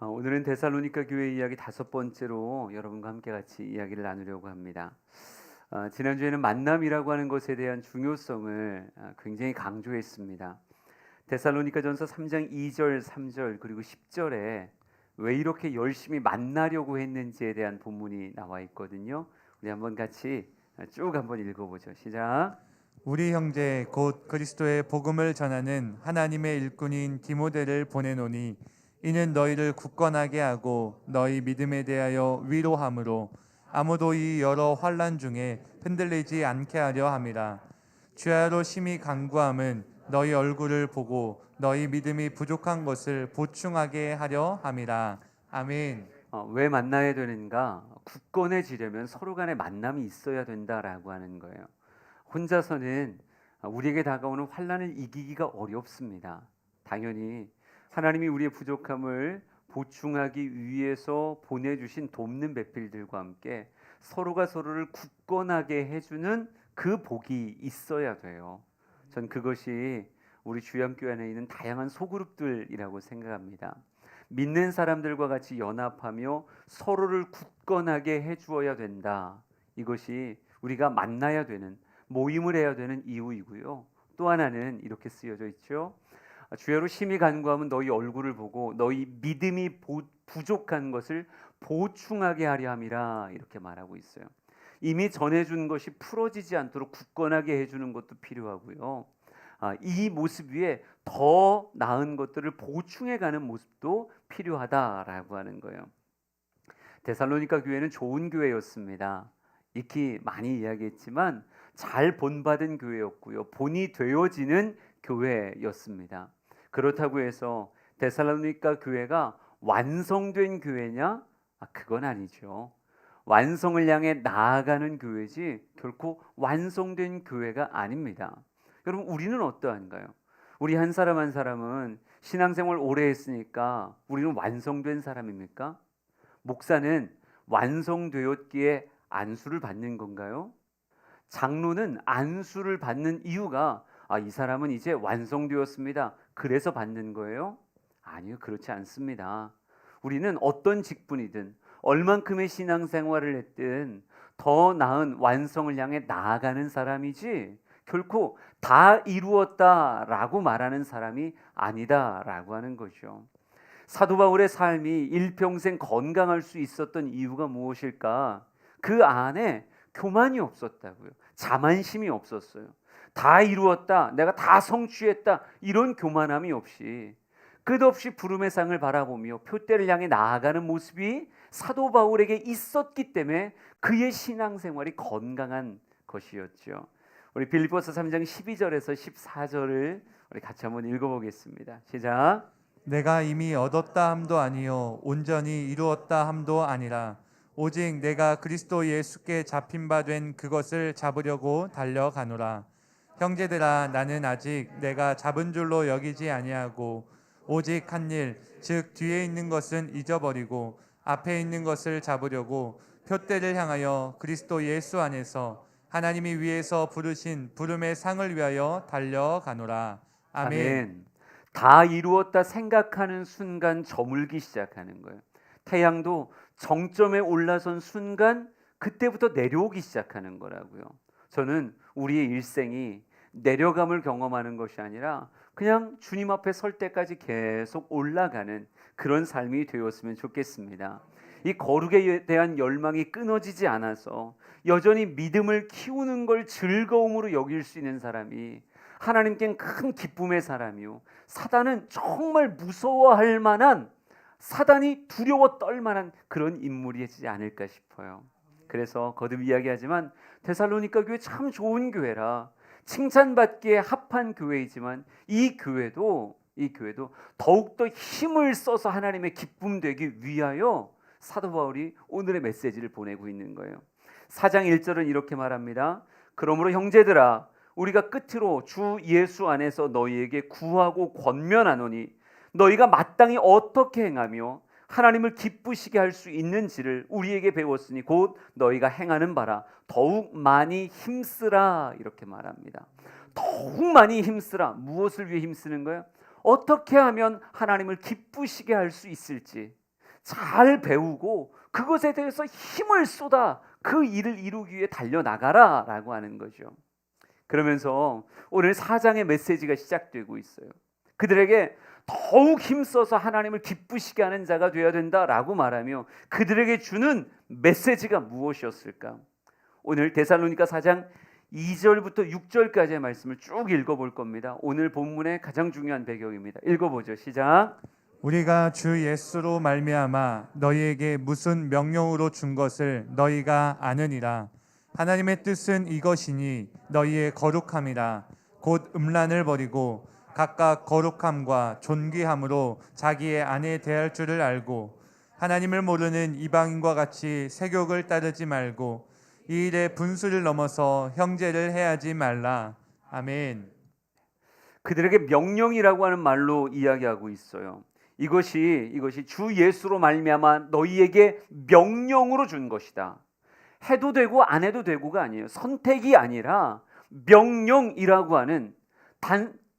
오늘은 데살로니가 교회 이야기 5번째로 여러분과 함께 같이 이야기를 나누려고 합니다. 지난주에는 만남이라고 하는 것에 대한 중요성을 굉장히 강조했습니다. 데살로니가전서 3장 2절, 3절 그리고 10절에 왜 이렇게 열심히 만나려고 했는지에 대한 본문이 나와 있거든요. 우리 한번 같이 쭉 한번 읽어보죠. 시작. 우리 형제 곧 그리스도의 복음을 전하는 하나님의 일꾼인 디모데를 보내노니 이는 너희를 굳건하게 하고 너희 믿음에 대하여 위로함으로 아무도 이 여러 환난 중에 흔들리지 않게 하려 함이라. 주야로 심히 간구함은 너희 얼굴을 보고 너희 믿음이 부족한 것을 보충하게 하려 함이라. 아멘. 왜 만나야 되는가? 굳건해지려면 서로 간에 만남이 있어야 된다라고 하는 거예요. 혼자서는 우리에게 다가오는 환난을 이기기가 어렵습니다. 당연히 하나님이 우리의 부족함을 보충하기 위해서 보내주신 돕는 배필들과 함께 서로가 서로를 굳건하게 해주는 그 복이 있어야 돼요. 전 그것이 우리 주양교회 안에 있는 다양한 소그룹들이라고 생각합니다. 믿는 사람들과 같이 연합하며 서로를 굳건하게 해주어야 된다. 이것이 우리가 만나야 되는, 모임을 해야 되는 이유이고요. 또 하나는 이렇게 쓰여져 있죠. 주야로 심히 간구하면 너희 얼굴을 보고 너희 믿음이 부족한 것을 보충하게 하려 함이라, 이렇게 말하고 있어요. 이미 전해준 것이 풀어지지 않도록 굳건하게 해주는 것도 필요하고요. 이 모습 위에 더 나은 것들을 보충해가는 모습도 필요하다라고 하는 거예요. 데살로니가 교회는 좋은 교회였습니다. 익히 많이 이야기했지만 잘 본받은 교회였고요. 본이 되어지는 교회였습니다. 그렇다고 해서 데살로니가 교회가 완성된 교회냐? 그건 아니죠. 완성을 향해 나아가는 교회지 결코 완성된 교회가 아닙니다. 여러분, 우리는 어떠한가요? 우리 한 사람 한 사람은 신앙생활 오래 했으니까 우리는 완성된 사람입니까? 목사는 완성되었기에 안수를 받는 건가요? 장로는 안수를 받는 이유가 이 사람은 이제 완성되었습니다, 그래서 받는 거예요? 아니요, 그렇지 않습니다. 우리는 어떤 직분이든 얼만큼의 신앙생활을 했든 더 나은 완성을 향해 나아가는 사람이지 결코 다 이루었다라고 말하는 사람이 아니다라고 하는 거죠. 사도 바울의 삶이 일평생 건강할 수 있었던 이유가 무엇일까? 그 안에 교만이 없었다고요. 자만심이 없었어요. 다 이루었다, 내가 다 성취했다, 이런 교만함이 없이 끝없이 부름의 상을 바라보며 표대를 향해 나아가는 모습이 사도 바울에게 있었기 때문에 그의 신앙생활이 건강한 것이었죠. 우리 빌립보서 3장 12절에서 14절을 우리 같이 한번 읽어보겠습니다. 시작. 내가 이미 얻었다 함도 아니요 온전히 이루었다 함도 아니라 오직 내가 그리스도 예수께 잡힌 바 된 그것을 잡으려고 달려가노라. 형제들아, 나는 아직 내가 잡은 줄로 여기지 아니하고 오직 한 일, 즉 뒤에 있는 것은 잊어버리고 앞에 있는 것을 잡으려고 표대를 향하여 그리스도 예수 안에서 하나님이 위에서 부르신 부름의 상을 위하여 달려가노라. 아멘. 아멘. 다 이루었다 생각하는 순간 저물기 시작하는 거예요. 태양도 정점에 올라선 순간 그때부터 내려오기 시작하는 거라고요. 저는 우리의 일생이 내려감을 경험하는 것이 아니라 그냥 주님 앞에 설 때까지 계속 올라가는 그런 삶이 되었으면 좋겠습니다. 이 거룩에 대한 열망이 끊어지지 않아서 여전히 믿음을 키우는 걸 즐거움으로 여길 수 있는 사람이 하나님께는 큰 기쁨의 사람이요, 사단은 정말 무서워할 만한, 사단이 두려워 떨 만한 그런 인물이지 않을까 싶어요. 그래서 거듭 이야기하지만 데살로니가 교회 참 좋은 교회라, 칭찬받기에 합한 교회이지만 이 교회도 더욱더 힘을 써서 하나님의 기쁨 되기 위하여 사도 바울이 오늘의 메시지를 보내고 있는 거예요. 4장 1절은 이렇게 말합니다. 그러므로 형제들아, 우리가 끝으로 주 예수 안에서 너희에게 구하고 권면하노니 너희가 마땅히 어떻게 행하며 하나님을 기쁘시게 할 수 있는지를 우리에게 배웠으니 곧 너희가 행하는 바라 더욱 많이 힘쓰라, 이렇게 말합니다. 더욱 많이 힘쓰라. 무엇을 위해 힘쓰는 거예요? 어떻게 하면 하나님을 기쁘시게 할 수 있을지, 잘 배우고 그것에 대해서 힘을 쏟아 그 일을 이루기 위해 달려나가라 라고 하는 거죠. 그러면서 오늘 4장의 메시지가 시작되고 있어요. 그들에게 더욱 힘써서 하나님을 기쁘시게 하는 자가 되어야 된다라고 말하며 그들에게 주는 메시지가 무엇이었을까? 오늘 데살로니가 4장 2절부터 6절까지의 말씀을 쭉 읽어볼 겁니다. 오늘 본문의 가장 중요한 배경입니다. 읽어보죠. 시작. 우리가 주 예수로 말미암아 너희에게 무슨 명령으로 준 것을 너희가 아느니라. 하나님의 뜻은 이것이니 너희의 거룩함이라. 곧 음란을 버리고 각각 거룩함과 존귀함으로 자기의 아내 대할 줄을 알고 하나님을 모르는 이방인과 같이 세욕을 따르지 말고 이 일에 분수를 넘어서 형제를 해하지 말라. 아멘. 그들에게 명령이라고 하는 말로 이야기하고 있어요. 이것이 주 예수로 말미암아 너희에게 명령으로 준 것이다. 해도 되고 안 해도 되고가 아니에요. 선택이 아니라 명령이라고 하는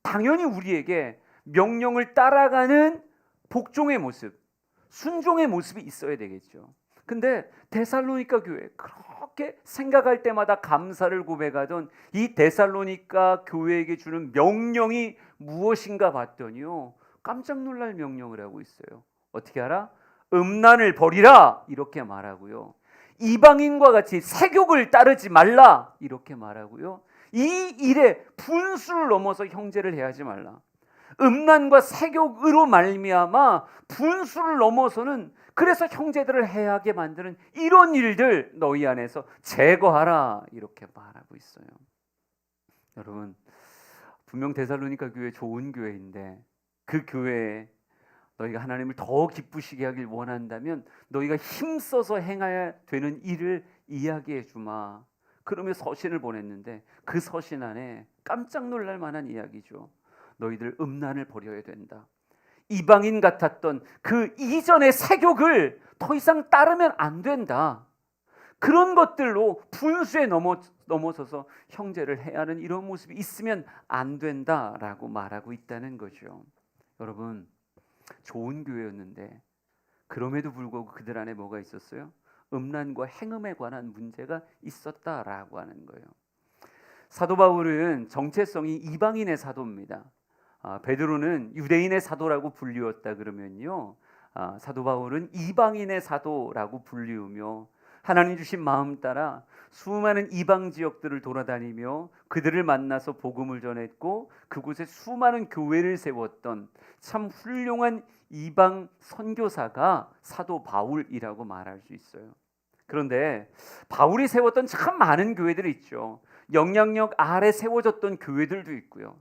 당연히 우리에게 명령을 따라가는 복종의 모습, 순종의 모습이 있어야 되겠죠. 근데 데살로니가 교회 그렇게 생각할 때마다 감사를 고백하던 이 데살로니가 교회에게 주는 명령이 무엇인가 봤더니요, 깜짝 놀랄 명령을 하고 있어요. 어떻게 알아? 음란을 버리라 이렇게 말하고요, 이방인과 같이 세욕을 따르지 말라 이렇게 말하고요, 이 일에 분수를 넘어서 형제를 해하지 말라. 음란과 세욕으로 말미암아 분수를 넘어서는, 그래서 형제들을 해하게 만드는 이런 일들 너희 안에서 제거하라 이렇게 말하고 있어요. 여러분, 분명 데살로니가 교회 좋은 교회인데 그 교회에 너희가 하나님을 더 기쁘시게 하길 원한다면 너희가 힘써서 행해야 되는 일을 이야기해 주마. 그러며 서신을 보냈는데 그 서신 안에 깜짝 놀랄 만한 이야기죠. 너희들 음란을 버려야 된다. 이방인 같았던 그 이전의 세욕을 더 이상 따르면 안 된다. 그런 것들로 분수에 넘어서서 형제를 해야 하는 이런 모습이 있으면 안 된다라고 말하고 있다는 거죠. 여러분, 좋은 교회였는데 그럼에도 불구하고 그들 안에 뭐가 있었어요? 음란과 행음에 관한 문제가 있었다라고 하는 거예요. 사도 바울은 정체성이 이방인의 사도입니다. 베드로는 유대인의 사도라고 불리웠다 그러면요, 사도 바울은 이방인의 사도라고 불리우며 하나님 주신 마음 따라 수많은 이방 지역들을 돌아다니며 그들을 만나서 복음을 전했고 그곳에 수많은 교회를 세웠던 참 훌륭한 이방 선교사가 사도 바울이라고 말할 수 있어요. 그런데 바울이 세웠던 참 많은 교회들이 있죠. 영향력 아래 세워졌던 교회들도 있고요.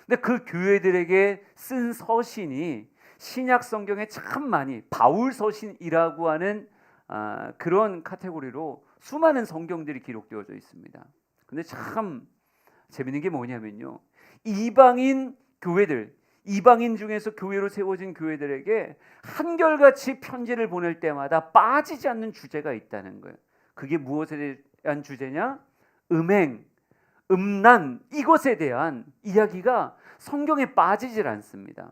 근데 그 교회들에게 쓴 서신이 신약 성경에 참 많이 바울 서신이라고 하는 그런 카테고리로 수많은 성경들이 기록되어져 있습니다. 근데 참 재밌는 게 뭐냐면요, 이방인 교회들, 이방인 중에서 교회로 세워진 교회들에게 한결같이 편지를 보낼 때마다 빠지지 않는 주제가 있다는 거예요. 그게 무엇에 대한 주제냐? 음행, 음란, 이것에 대한 이야기가 성경에 빠지질 않습니다.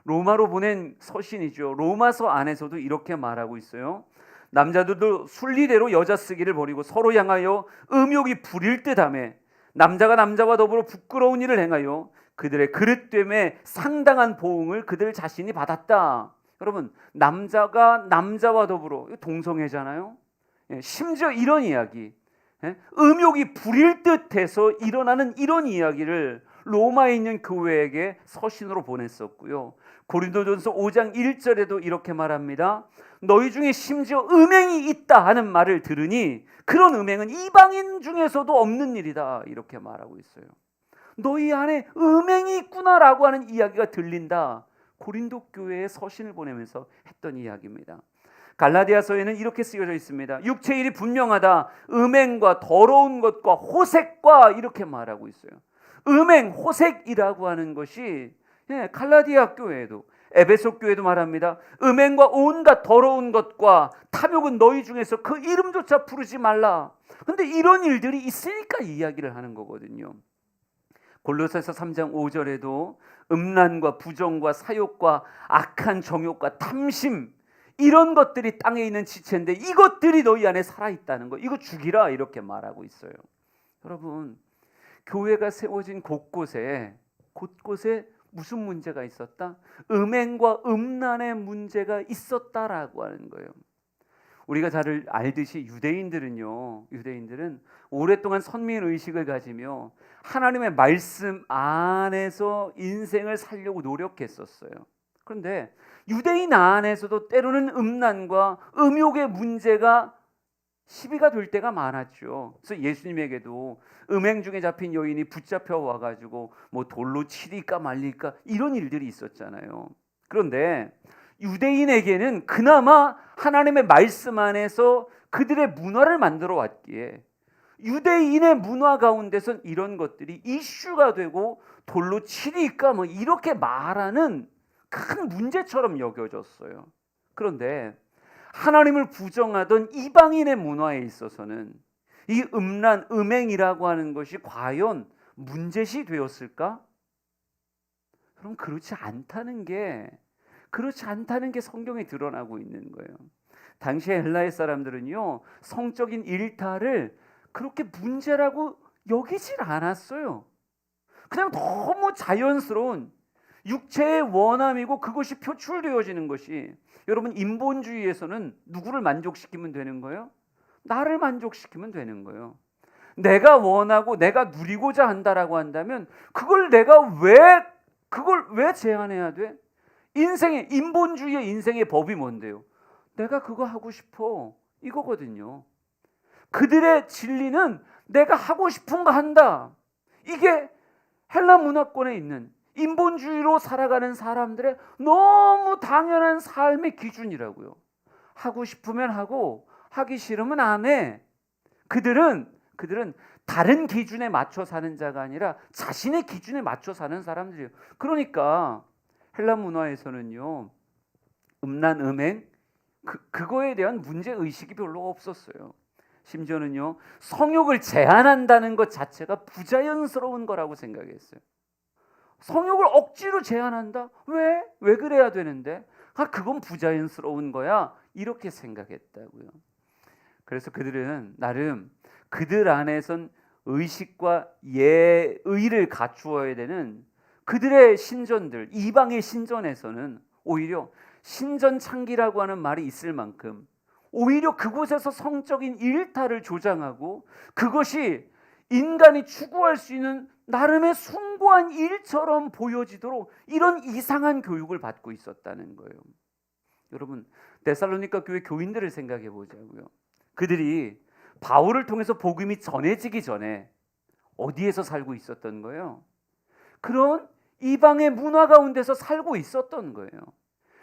로마로 보낸 서신이죠. 로마서 안에서도 이렇게 말하고 있어요. 남자들도 순리대로 여자 쓰기를 버리고 서로 향하여 음욕이 부릴 듯하며 남자가 남자와 더불어 부끄러운 일을 행하여 그들의 그릇됨에 상당한 보응을 그들 자신이 받았다. 여러분, 남자가 남자와 더불어, 동성애잖아요. 심지어 이런 이야기, 음욕이 부릴 듯해서 일어나는 이런 이야기를 로마에 있는 교회에게 서신으로 보냈었고요. 고린도전서 5장 1절에도 이렇게 말합니다. 너희 중에 심지어 음행이 있다 하는 말을 들으니 그런 음행은 이방인 중에서도 없는 일이다 이렇게 말하고 있어요. 너희 안에 음행이 있구나라고 하는 이야기가 들린다. 고린도 교회에 서신을 보내면서 했던 이야기입니다. 갈라디아서에는 이렇게 쓰여져 있습니다. 육체 일이 분명하다. 음행과 더러운 것과 호색과 이렇게 말하고 있어요. 음행, 호색이라고 하는 것이 갈라디아 교회에도, 에베소 교회도 말합니다. 음행과 온갖 더러운 것과 탐욕은 너희 중에서 그 이름조차 부르지 말라. 근데 이런 일들이 있으니까 이야기를 하는 거거든요. 골로새서 3장 5절에도 음란과 부정과 사욕과 악한 정욕과 탐심, 이런 것들이 땅에 있는 지체인데 이것들이 너희 안에 살아있다는 거, 이거 죽이라, 이렇게 말하고 있어요. 여러분, 교회가 세워진 곳곳에 무슨 문제가 있었다? 음행과 음란의 문제가 있었다라고 하는 거예요. 우리가 잘 알듯이 유대인들은 오랫동안 선민의식을 가지며 하나님의 말씀 안에서 인생을 살려고 노력했었어요. 그런데 유대인 안에서도 때로는 음란과 음욕의 문제가 시비가 될 때가 많았죠. 그래서 예수님에게도 음행 중에 잡힌 여인이 붙잡혀 와가지고 뭐 돌로 치릴까 말릴까 이런 일들이 있었잖아요. 그런데 유대인에게는 그나마 하나님의 말씀 안에서 그들의 문화를 만들어 왔기에 유대인의 문화 가운데선 이런 것들이 이슈가 되고 돌로 치릴까 뭐 이렇게 말하는 큰 문제처럼 여겨졌어요. 그런데 하나님을 부정하던 이방인의 문화에 있어서는 이 음란, 음행이라고 하는 것이 과연 문제시 되었을까? 그럼 그렇지 않다는 게 성경에 드러나고 있는 거예요. 당시에 헬라의 사람들은요, 성적인 일탈을 그렇게 문제라고 여기질 않았어요. 그냥 너무 자연스러운 육체의 원함이고 그것이 표출되어지는 것이, 여러분, 인본주의에서는 누구를 만족시키면 되는 거예요? 나를 만족시키면 되는 거예요. 내가 원하고 내가 누리고자 한다라고 한다면 그걸 왜 제한해야 돼? 인본주의의 인생의 법이 뭔데요? 내가 그거 하고 싶어, 이거거든요. 그들의 진리는 내가 하고 싶은 거 한다. 이게 헬라 문화권에 있는 인본주의로 살아가는 사람들의 너무 당연한 삶의 기준이라고요. 하고 싶으면 하고 하기 싫으면 안 해. 그들은 다른 기준에 맞춰 사는 자가 아니라 자신의 기준에 맞춰 사는 사람들이에요. 그러니까 헬라 문화에서는요, 음란, 음행 그거에 대한 문제 의식이 별로 없었어요. 심지어는요, 성욕을 제한한다는 것 자체가 부자연스러운 거라고 생각했어요. 성욕을 억지로 제한한다? 왜 그래야 되는데? 그건 부자연스러운 거야, 이렇게 생각했다고요. 그래서 그들은 나름 그들 안에선 의식과 예의를 갖추어야 되는 그들의 신전들, 이방의 신전에서는 오히려 신전창기라고 하는 말이 있을 만큼 오히려 그곳에서 성적인 일탈을 조장하고 그것이 인간이 추구할 수 있는 나름의 숭고한 일처럼 보여지도록 이런 이상한 교육을 받고 있었다는 거예요. 여러분, 데살로니가 교회 교인들을 생각해 보자고요. 그들이 바울을 통해서 복음이 전해지기 전에 어디에서 살고 있었던 거예요? 그런 이방의 문화 가운데서 살고 있었던 거예요.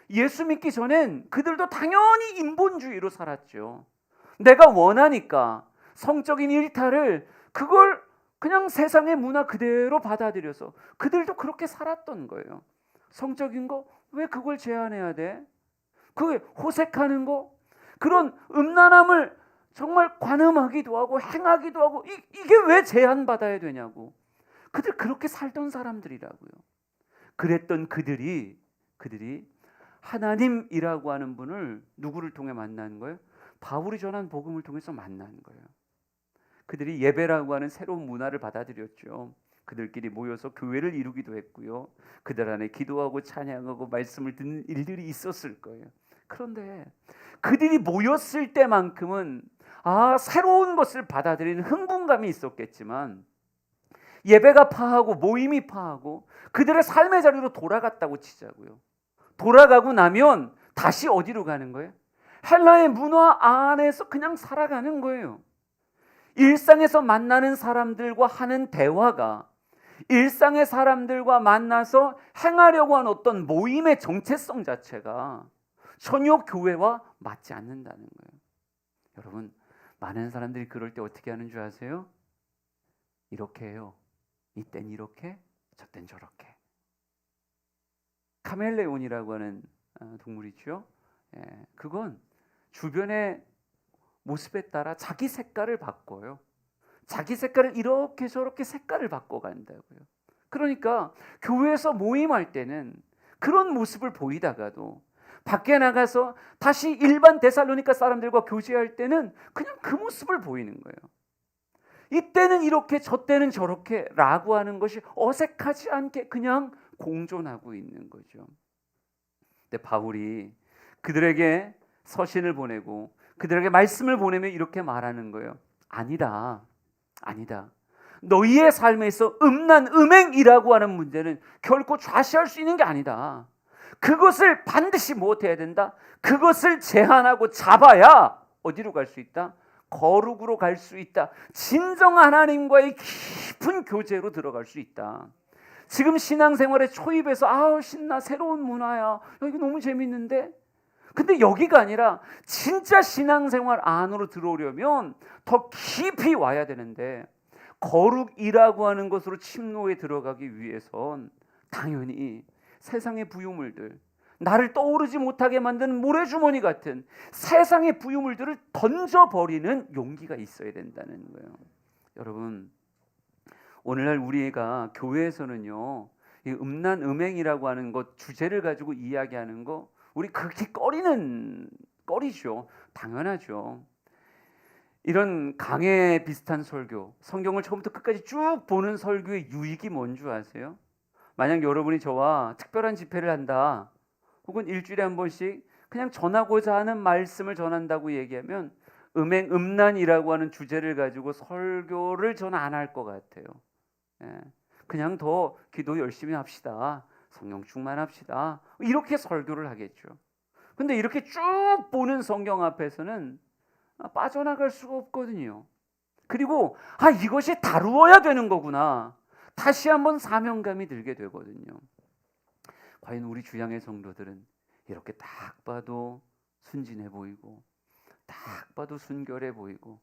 예수 믿기 전엔 그들도 당연히 인본주의로 살았죠. 내가 원하니까 성적인 일탈을 그걸 그냥 세상의 문화 그대로 받아들여서 그들도 그렇게 살았던 거예요. 성적인 거 왜 그걸 제한해야 돼? 그게 호색하는 거, 그런 음란함을 정말 관음하기도 하고 행하기도 하고 이게 왜 제한받아야 되냐고. 그들 그렇게 살던 사람들이라고요. 그랬던 그들이 하나님이라고 하는 분을 누구를 통해 만난 거예요? 바울이 전한 복음을 통해서 만난 거예요. 그들이 예배라고 하는 새로운 문화를 받아들였죠. 그들끼리 모여서 교회를 이루기도 했고요. 그들 안에 기도하고 찬양하고 말씀을 듣는 일들이 있었을 거예요. 그런데 그들이 모였을 때만큼은 새로운 것을 받아들이는 흥분감이 있었겠지만 예배가 파하고 모임이 파하고 그들의 삶의 자리로 돌아갔다고 치자고요. 돌아가고 나면 다시 어디로 가는 거예요? 헬라의 문화 안에서 그냥 살아가는 거예요. 일상에서 만나는 사람들과 하는 대화가 일상의 사람들과 만나서 행하려고 하는 어떤 모임의 정체성 자체가 전혀 교회와 맞지 않는다는 거예요. 여러분, 많은 사람들이 그럴 때 어떻게 하는 줄 아세요? 이렇게 해요. 이땐 이렇게, 저땐 저렇게. 카멜레온이라고 하는 동물이죠. 그건 주변의 모습에 따라 자기 색깔을 바꿔요. 자기 색깔을 이렇게 저렇게 색깔을 바꿔간다고요. 그러니까 교회에서 모임할 때는 그런 모습을 보이다가도 밖에 나가서 다시 일반 데살로니가 사람들과 교제할 때는 그냥 그 모습을 보이는 거예요. 이때는 이렇게 저때는 저렇게 라고 하는 것이 어색하지 않게 그냥 공존하고 있는 거죠. 근데 바울이 그들에게 서신을 보내고 그들에게 말씀을 보내며 이렇게 말하는 거예요. 아니다. 너희의 삶에서 음란, 음행이라고 하는 문제는 결코 좌시할 수 있는 게 아니다. 그것을 반드시 무엇해야 된다? 그것을 제한하고 잡아야 어디로 갈 수 있다? 거룩으로 갈 수 있다. 진정한 하나님과의 깊은 교제로 들어갈 수 있다. 지금 신앙생활에 초입해서 아우 신나 새로운 문화야. 이거 너무 재밌는데? 근데 여기가 아니라 진짜 신앙생활 안으로 들어오려면 더 깊이 와야 되는데 거룩이라고 하는 것으로 침노에 들어가기 위해선 당연히 세상의 부유물들, 나를 떠오르지 못하게 만드는 모래주머니 같은 세상의 부유물들을 던져버리는 용기가 있어야 된다는 거예요. 여러분, 오늘날 우리가 교회에서는요, 이 음란 음행이라고 하는 것 주제를 가지고 이야기하는 거 우리 그렇게 꺼리죠. 당연하죠. 이런 강해 비슷한 설교, 성경을 처음부터 끝까지 쭉 보는 설교의 유익이 뭔 줄 아세요? 만약 여러분이 저와 특별한 집회를 한다, 혹은 일주일에 한 번씩 그냥 전하고자 하는 말씀을 전한다고 얘기하면 음행, 음란이라고 하는 주제를 가지고 설교를 저는 안 할 것 같아요. 그냥 더 기도 열심히 합시다. 성령 충만합시다. 이렇게 설교를 하겠죠. 근데 이렇게 쭉 보는 성경 앞에서는 빠져나갈 수가 없거든요. 그리고 이것이 다루어야 되는 거구나. 다시 한번 사명감이 들게 되거든요. 과연 우리 주양의 성도들은 이렇게 딱 봐도 순진해 보이고 딱 봐도 순결해 보이고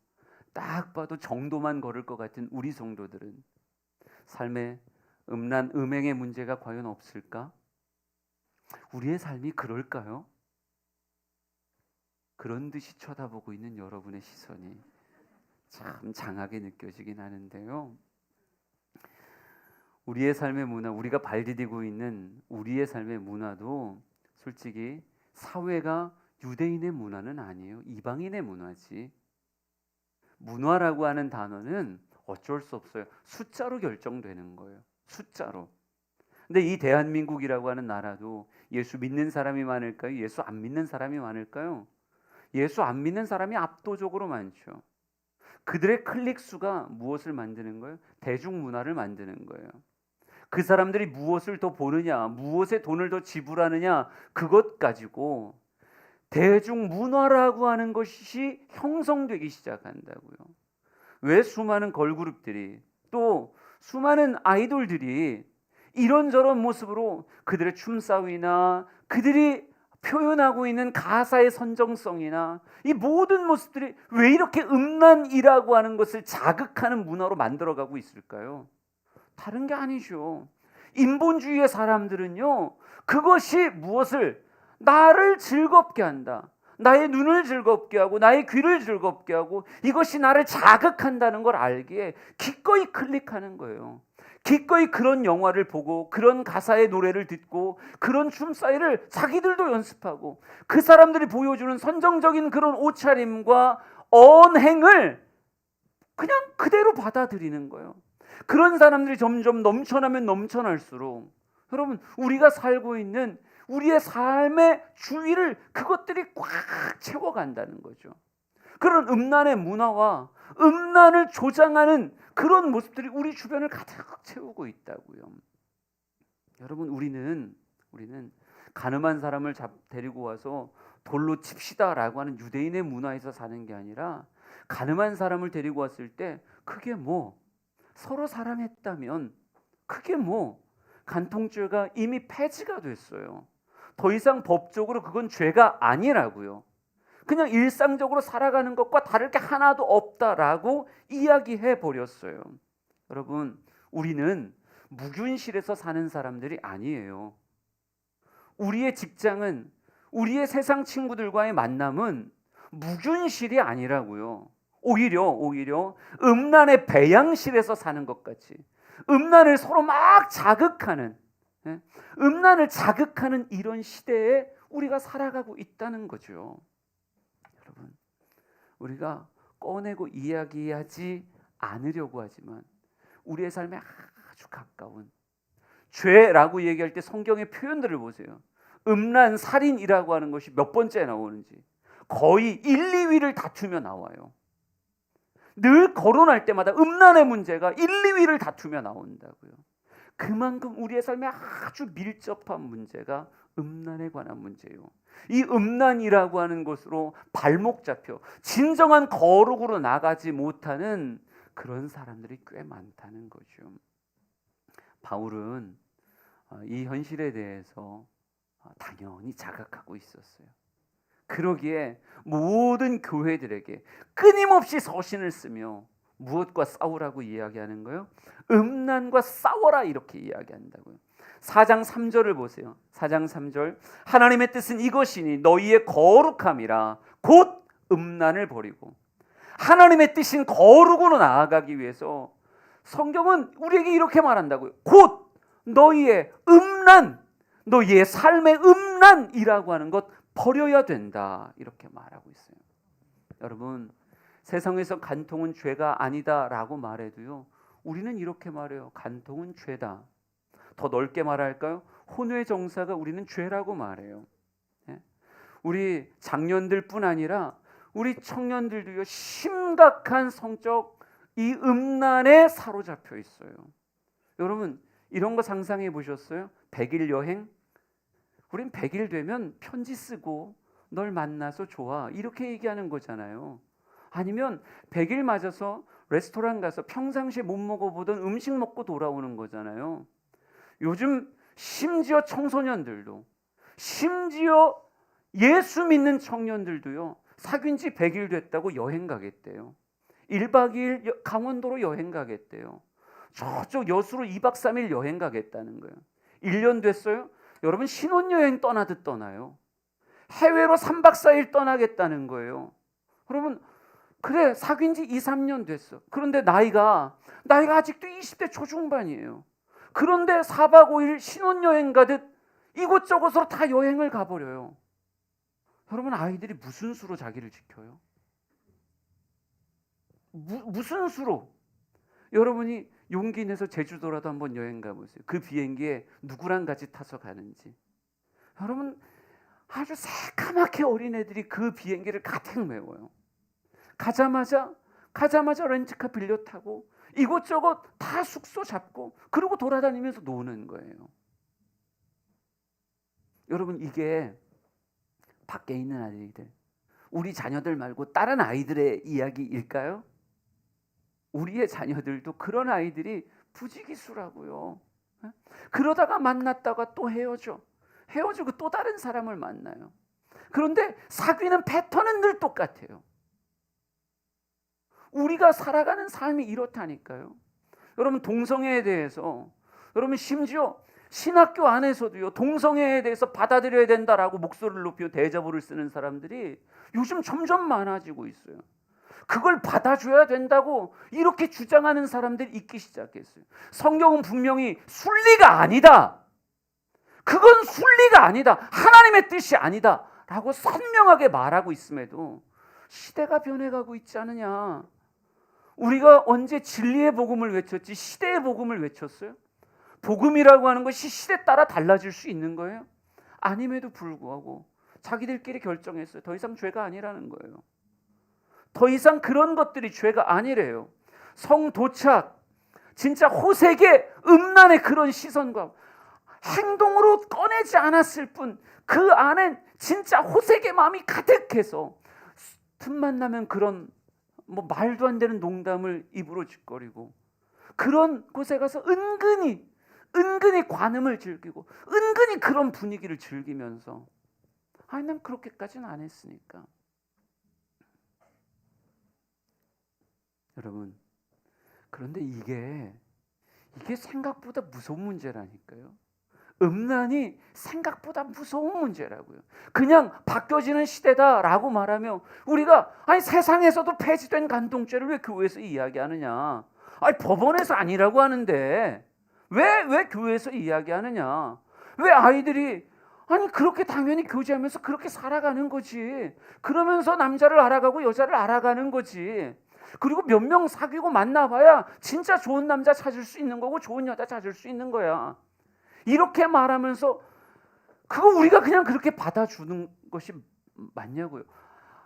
딱 봐도 정도만 걸을 것 같은 우리 성도들은 삶에 음란, 음행의 문제가 과연 없을까? 우리의 삶이 그럴까요? 그런 듯이 쳐다보고 있는 여러분의 시선이 참 장하게 느껴지긴 하는데요. 우리의 삶의 문화, 우리가 발디디고 있는 우리의 삶의 문화도 솔직히 사회가 유대인의 문화는 아니에요. 이방인의 문화지. 문화라고 하는 단어는 어쩔 수 없어요. 숫자로 결정되는 거예요. 숫자로. 근데 이 대한민국이라고 하는 나라도 예수 믿는 사람이 많을까요? 예수 안 믿는 사람이 많을까요? 예수 안 믿는 사람이 압도적으로 많죠. 그들의 클릭 수가 무엇을 만드는 거예요? 대중문화를 만드는 거예요. 그 사람들이 무엇을 더 보느냐, 무엇에 돈을 더 지불하느냐, 그것 가지고 대중문화라고 하는 것이 형성되기 시작한다고요. 왜 수많은 걸그룹들이 또 수많은 아이돌들이 이런저런 모습으로 그들의 춤싸움이나 그들이 표현하고 있는 가사의 선정성이나 이 모든 모습들이 왜 이렇게 음란이라고 하는 것을 자극하는 문화로 만들어가고 있을까요? 다른 게 아니죠. 인본주의의 사람들은요, 그것이 무엇을 나를 즐겁게 한다, 나의 눈을 즐겁게 하고 나의 귀를 즐겁게 하고 이것이 나를 자극한다는 걸 알기에 기꺼이 클릭하는 거예요. 기꺼이 그런 영화를 보고 그런 가사의 노래를 듣고 그런 춤사위를 자기들도 연습하고 그 사람들이 보여주는 선정적인 그런 옷차림과 언행을 그냥 그대로 받아들이는 거예요. 그런 사람들이 점점 넘쳐나면 넘쳐날수록 여러분, 우리가 살고 있는 우리의 삶의 주위를 그것들이 꽉 채워간다는 거죠. 그런 음란의 문화와 음란을 조장하는 그런 모습들이 우리 주변을 가득 채우고 있다고요. 여러분, 우리는 가늠한 사람을 데리고 와서 돌로 칩시다라고 하는 유대인의 문화에서 사는 게 아니라 가늠한 사람을 데리고 왔을 때 그게 서로 사랑했다면 그게 간통죄가 이미 폐지가 됐어요. 더 이상 법적으로 그건 죄가 아니라고요. 그냥 일상적으로 살아가는 것과 다를 게 하나도 없다라고 이야기해 버렸어요. 여러분, 우리는 무균실에서 사는 사람들이 아니에요. 우리의 직장은, 우리의 세상 친구들과의 만남은 무균실이 아니라고요. 오히려 음란의 배양실에서 사는 것 같이 음란을 서로 막 자극하는, 음란을 자극하는 이런 시대에 우리가 살아가고 있다는 거죠. 여러분, 우리가 꺼내고 이야기하지 않으려고 하지만 우리의 삶에 아주 가까운 죄라고 얘기할 때 성경의 표현들을 보세요. 음란, 살인이라고 하는 것이 몇 번째 나오는지 거의 1, 2위를 다투며 나와요. 늘 거론할 때마다 음란의 문제가 1, 2위를 다투며 나온다고요. 그만큼 우리의 삶에 아주 밀접한 문제가 음란에 관한 문제예요. 이 음란이라고 하는 것으로 발목 잡혀 진정한 거룩으로 나가지 못하는 그런 사람들이 꽤 많다는 거죠. 바울은 이 현실에 대해서 당연히 자각하고 있었어요. 그러기에 모든 교회들에게 끊임없이 서신을 쓰며 무엇과 싸우라고 이야기하는 거예요? 음란과 싸워라 이렇게 이야기한다고요. 4장 3절을 보세요. 4장 3절 하나님의 뜻은 이것이니 너희의 거룩함이라 곧 음란을 버리고 하나님의 뜻인 거룩으로 나아가기 위해서 성경은 우리에게 이렇게 말한다고요. 곧 너희의 음란, 너희의 삶의 음란이라고 하는 것 버려야 된다 이렇게 말하고 있어요. 여러분, 세상에서 간통은 죄가 아니다라고 말해도요, 우리는 이렇게 말해요. 간통은 죄다. 더 넓게 말할까요? 혼외 정사가 우리는 죄라고 말해요. 우리 장년들뿐 아니라 우리 청년들도요, 심각한 성적 이 음란에 사로잡혀 있어요. 여러분, 이런 거 상상해 보셨어요? 100일 여행? 우린 100일 되면 편지 쓰고 널 만나서 좋아 이렇게 얘기하는 거잖아요. 아니면 100일 맞아서 레스토랑 가서 평상시에 못 먹어보던 음식 먹고 돌아오는 거잖아요. 요즘 심지어 청소년들도, 심지어 예수 믿는 청년들도요, 사귄 지 100일 됐다고 여행 가겠대요. 1박 2일 강원도로 여행 가겠대요. 저쪽 여수로 2박 3일 여행 가겠다는 거예요. 1년 됐어요? 여러분, 신혼여행 떠나듯 떠나요. 해외로 3박 4일 떠나겠다는 거예요. 여러분, 그래, 사귄 지 2, 3년 됐어. 그런데 나이가 아직도 20대 초중반이에요. 그런데 4박 5일 신혼여행 가듯 이곳저곳으로 다 여행을 가버려요. 여러분, 아이들이 무슨 수로 자기를 지켜요? 무슨 수로? 여러분이 용기 내서 제주도라도 한번 여행 가보세요. 그 비행기에 누구랑 같이 타서 가는지. 여러분, 아주 새까맣게 어린애들이 그 비행기를 가득 메워요. 가자마자 렌트카 빌려 타고 이곳저곳 다 숙소 잡고 그러고 돌아다니면서 노는 거예요. 여러분, 이게 밖에 있는 아이들, 우리 자녀들 말고 다른 아이들의 이야기일까요? 우리의 자녀들도 그런 아이들이 부지기수라고요. 그러다가 만났다가 또 헤어지고 또 다른 사람을 만나요. 그런데 사귀는 패턴은 늘 똑같아요. 우리가 살아가는 삶이 이렇다니까요. 여러분, 동성애에 대해서, 여러분 심지어 신학교 안에서도요, 동성애에 대해서 받아들여야 된다라고 목소리를 높이고 대자보를 쓰는 사람들이 요즘 점점 많아지고 있어요. 그걸 받아줘야 된다고 이렇게 주장하는 사람들이 있기 시작했어요. 성경은 분명히 순리가 아니다, 그건 순리가 아니다, 하나님의 뜻이 아니다 라고 선명하게 말하고 있음에도 시대가 변해가고 있지 않느냐. 우리가 언제 진리의 복음을 외쳤지 시대의 복음을 외쳤어요? 복음이라고 하는 것이 시대 따라 달라질 수 있는 거예요? 아님에도 불구하고 자기들끼리 결정했어요. 더 이상 죄가 아니라는 거예요. 더 이상 그런 것들이 죄가 아니래요. 성도착, 진짜 호색의 음란의 그런 시선과 행동으로 꺼내지 않았을 뿐 그 안엔 진짜 호색의 마음이 가득해서 틈만 나면 그런 말도 안 되는 농담을 입으로 짓거리고 그런 곳에 가서 은근히 관음을 즐기고 은근히 그런 분위기를 즐기면서 난 그렇게까지는 안 했으니까. 여러분, 그런데 이게 생각보다 무서운 문제라니까요. 음란이 생각보다 무서운 문제라고요. 그냥 바뀌어지는 시대다라고 말하며 우리가 세상에서도 폐지된 간통죄를 왜 교회에서 이야기하느냐? 법원에서 아니라고 하는데 왜 교회에서 이야기하느냐? 왜 아이들이 아니 그렇게 당연히 교제하면서 그렇게 살아가는 거지. 그러면서 남자를 알아가고 여자를 알아가는 거지. 그리고 몇 명 사귀고 만나봐야 진짜 좋은 남자 찾을 수 있는 거고 좋은 여자 찾을 수 있는 거야. 이렇게 말하면서 그거 우리가 그냥 그렇게 받아주는 것이 맞냐고요.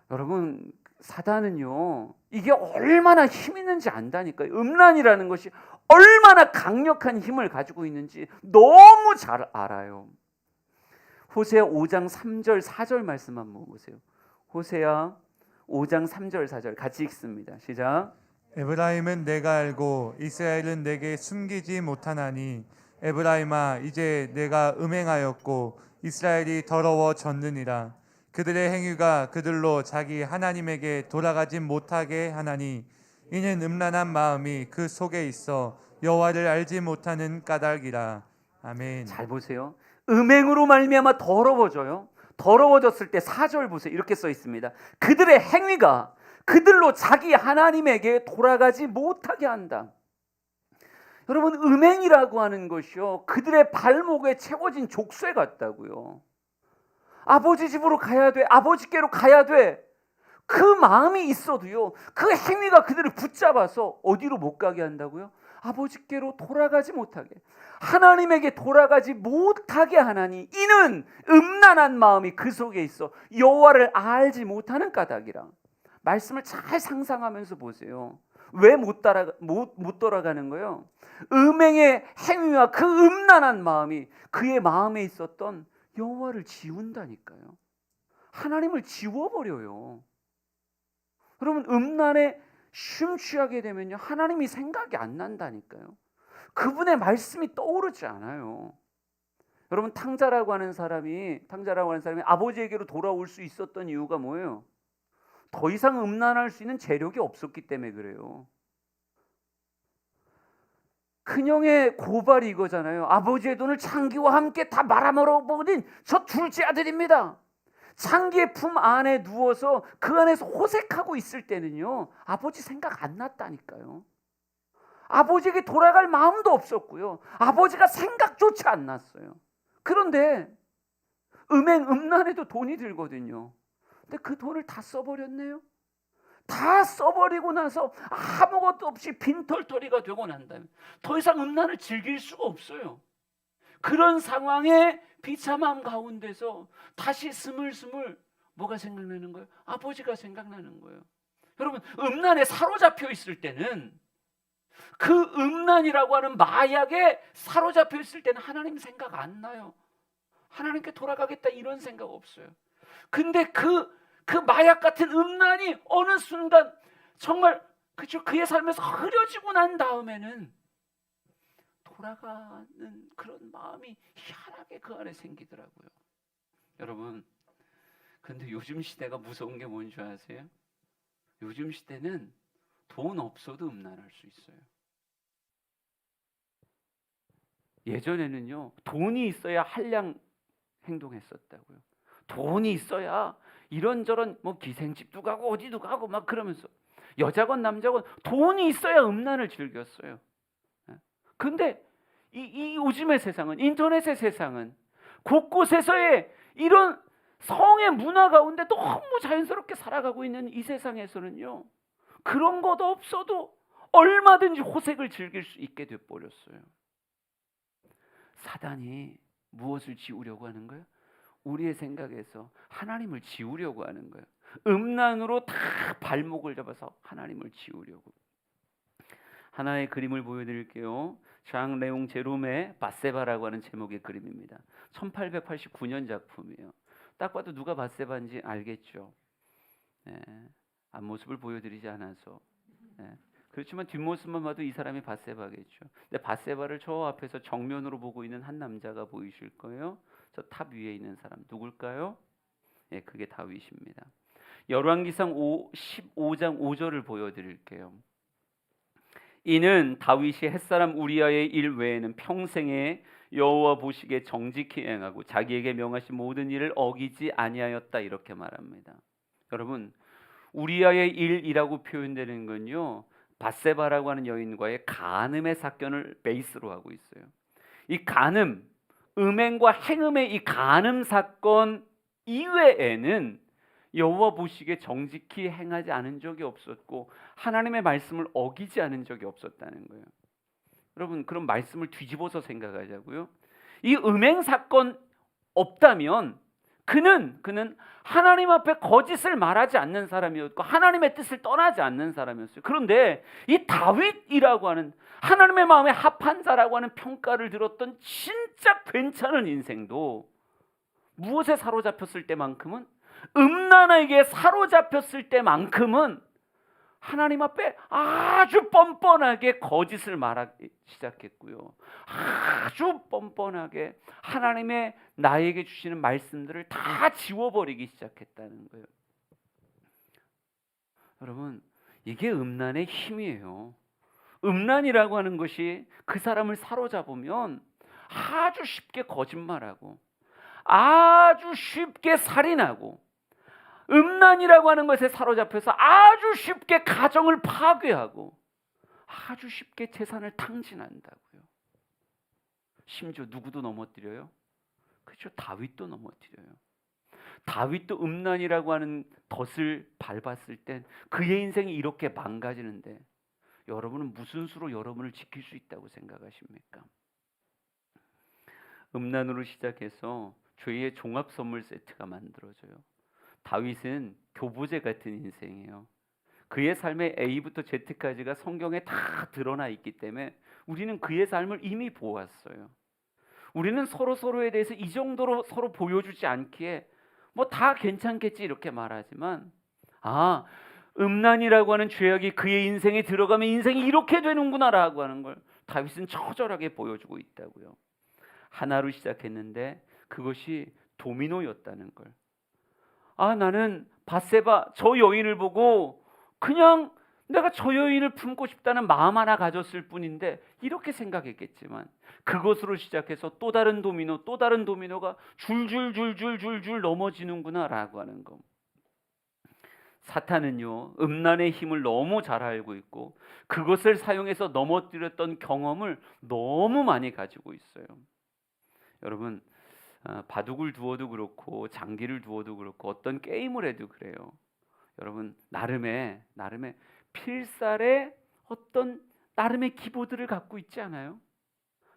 여러분, 사단은요 이게 얼마나 힘 있는지 안다니까요. 음란이라는 것이 얼마나 강력한 힘을 가지고 있는지 너무 잘 알아요. 호세아 5장 3절 4절 말씀 한번 보세요. 호세아 5장 3절 4절 같이 읽습니다. 시작. 에브라임은 내가 알고 이스라엘은 내게 숨기지 못하나니 에브라임아 이제 내가 음행하였고 이스라엘이 더러워졌느니라. 그들의 행위가 그들로 자기 하나님에게 돌아가지 못하게 하나니 이는 음란한 마음이 그 속에 있어 여호와를 알지 못하는 까닭이라. 아멘. 잘 보세요. 음행으로 말미암아 더러워져요. 더러워졌을 때 4절 보세요. 이렇게 써 있습니다. 그들의 행위가 그들로 자기 하나님에게 돌아가지 못하게 한다. 여러분, 음행이라고 하는 것이요 그들의 발목에 채워진 족쇄 같다고요. 아버지 집으로 가야 돼, 아버지께로 가야 돼, 그 마음이 있어도요 그 행위가 그들을 붙잡아서 어디로 못 가게 한다고요? 아버지께로 돌아가지 못하게, 하나님에게 돌아가지 못하게 하나니 이는 음란한 마음이 그 속에 있어 여호와를 알지 못하는 까닭이라. 말씀을 잘 상상하면서 보세요. 왜 못 돌아가는 거예요? 음행의 행위와 그 음란한 마음이 그의 마음에 있었던 여호와를 지운다니까요. 하나님을 지워버려요. 여러분, 음란에 심취하게 되면요 하나님이 생각이 안 난다니까요. 그분의 말씀이 떠오르지 않아요. 여러분, 탕자라고 하는 사람이 아버지에게로 돌아올 수 있었던 이유가 뭐예요? 더 이상 음란할 수 있는 재력이 없었기 때문에 그래요. 큰형의 고발이 이거잖아요. 아버지의 돈을 창기와 함께 다 말아먹어버린 저 둘째 아들입니다. 창기의 품 안에 누워서 그 안에서 호색하고 있을 때는요 아버지 생각 안 났다니까요. 아버지에게 돌아갈 마음도 없었고요 아버지가 생각조차 안 났어요. 그런데 음란에도 돈이 들거든요. 근데 그 돈을 다 써버렸네요. 다 써버리고 나서 아무것도 없이 빈털터리가 되고 난 다음에 더 이상 음란을 즐길 수가 없어요. 그런 상황에 비참함 가운데서 다시 스물스물 뭐가 생각나는 거예요? 아버지가 생각나는 거예요. 여러분, 음란에 사로잡혀 있을 때는, 그 음란이라고 하는 마약에 사로잡혀 있을 때는 하나님 생각 안 나요. 하나님께 돌아가겠다 이런 생각 없어요. 근데 그 마약 같은 음란이 어느 순간 정말 그의 삶에서 흐려지고 난 다음에는 돌아가는 그런 마음이 희한하게 그 안에 생기더라고요. 여러분, 근데 요즘 시대가 무서운 게 뭔지 아세요? 요즘 시대는 돈 없어도 음란할 수 있어요. 예전에는요 돈이 있어야 한량 행동했었다고요. 돈이 있어야 이런저런 뭐 기생집도 가고 어디도 가고 막 그러면서, 여자건 남자건 돈이 있어야 음란을 즐겼어요. 근데 이 요즘의 세상은, 인터넷의 세상은 곳곳에서의 이런 성의 문화 가운데 너무 자연스럽게 살아가고 있는 이 세상에서는요 그런 것 없어도 얼마든지 호색을 즐길 수 있게 돼버렸어요. 사단이 무엇을 지우려고 하는 거예요? 우리의 생각에서 하나님을 지우려고 하는 거예요. 음란으로 다 발목을 잡아서 하나님을 지우려고. 하나의 그림을 보여드릴게요. 장 레옹 제롬의 밧세바라고 하는 제목의 그림입니다. 1889년 작품이에요. 딱 봐도 누가 밧세바인지 알겠죠. 앞모습을 보여드리지 않아서. 그렇지만 뒷모습만 봐도 이 사람이 밧세바겠죠. 근데 밧세바를 저 앞에서 정면으로 보고 있는 한 남자가 보이실 거예요. 저 탑 위에 있는 사람 누굴까요? 그게 다윗입니다. 열왕기상 15장 5절을 보여드릴게요. 이는 다윗이 햇사람 우리아의 일 외에는 평생에 여호와 보시기에 정직히 행하고 자기에게 명하신 모든 일을 어기지 아니하였다, 이렇게 말합니다. 여러분, 우리아의 일이라고 표현되는 건요 밧세바라고 하는 여인과의 간음의 사건을 베이스로 하고 있어요. 이 간음, 음행과 행음의 이 간음 사건 이외에는 여호와 보시기에 정직히 행하지 않은 적이 없었고 하나님의 말씀을 어기지 않은 적이 없었다는 거예요. 여러분, 그런 말씀을 뒤집어서 생각하자고요. 이 음행 사건 없다면 그는 하나님 앞에 거짓을 말하지 않는 사람이었고 하나님의 뜻을 떠나지 않는 사람이었어요. 그런데 이 다윗이라고 하는 하나님의 마음에 합한 자라고 하는 평가를 들었던 진짜 괜찮은 인생도 무엇에 사로잡혔을 때만큼은, 음란에게 사로잡혔을 때만큼은 하나님 앞에 아주 뻔뻔하게 거짓을 말하기 시작했고요. 아주 뻔뻔하게 하나님의 나에게 주시는 말씀들을 다 지워버리기 시작했다는 거예요. 여러분, 이게 음란의 힘이에요. 음란이라고 하는 것이 그 사람을 사로잡으면 아주 쉽게 거짓말하고 아주 쉽게 살인하고, 음란이라고 하는 것에 사로잡혀서 아주 쉽게 가정을 파괴하고 아주 쉽게 재산을 탕진한다고요. 심지어 누구도 넘어뜨려요? 그렇죠. 다윗도 넘어뜨려요. 다윗도 음란이라고 하는 덫을 밟았을 땐 그의 인생이 이렇게 망가지는데 여러분은 무슨 수로 여러분을 지킬 수 있다고 생각하십니까? 음란으로 시작해서 죄의 종합 선물 세트가 만들어져요. 다윗은 교보제 같은 인생이에요. 그의 삶의 A부터 Z까지가 성경에 다 드러나 있기 때문에 우리는 그의 삶을 이미 보았어요. 우리는 서로에 대해서 이 정도로 서로 보여주지 않기에 뭐 다 괜찮겠지 이렇게 말하지만, 음란이라고 하는 죄악이 그의 인생에 들어가면 인생이 이렇게 되는구나라고 하는 걸 다윗은 처절하게 보여주고 있다고요. 하나로 시작했는데 그것이 도미노였다는 걸. 나는 밧세바 저 여인을 보고 그냥 내가 저 여인을 품고 싶다는 마음 하나 가졌을 뿐인데 이렇게 생각했겠지만, 그것으로 시작해서 또 다른 도미노가 줄줄줄줄줄줄 넘어지는구나라고 하는 거. 사탄은요, 음란의 힘을 너무 잘 알고 있고 그것을 사용해서 넘어뜨렸던 경험을 너무 많이 가지고 있어요. 여러분, 바둑을 두어도 그렇고 장기를 두어도 그렇고 어떤 게임을 해도 그래요. 여러분, 나름의 필살의 어떤 나름의 기보들을 갖고 있지 않아요?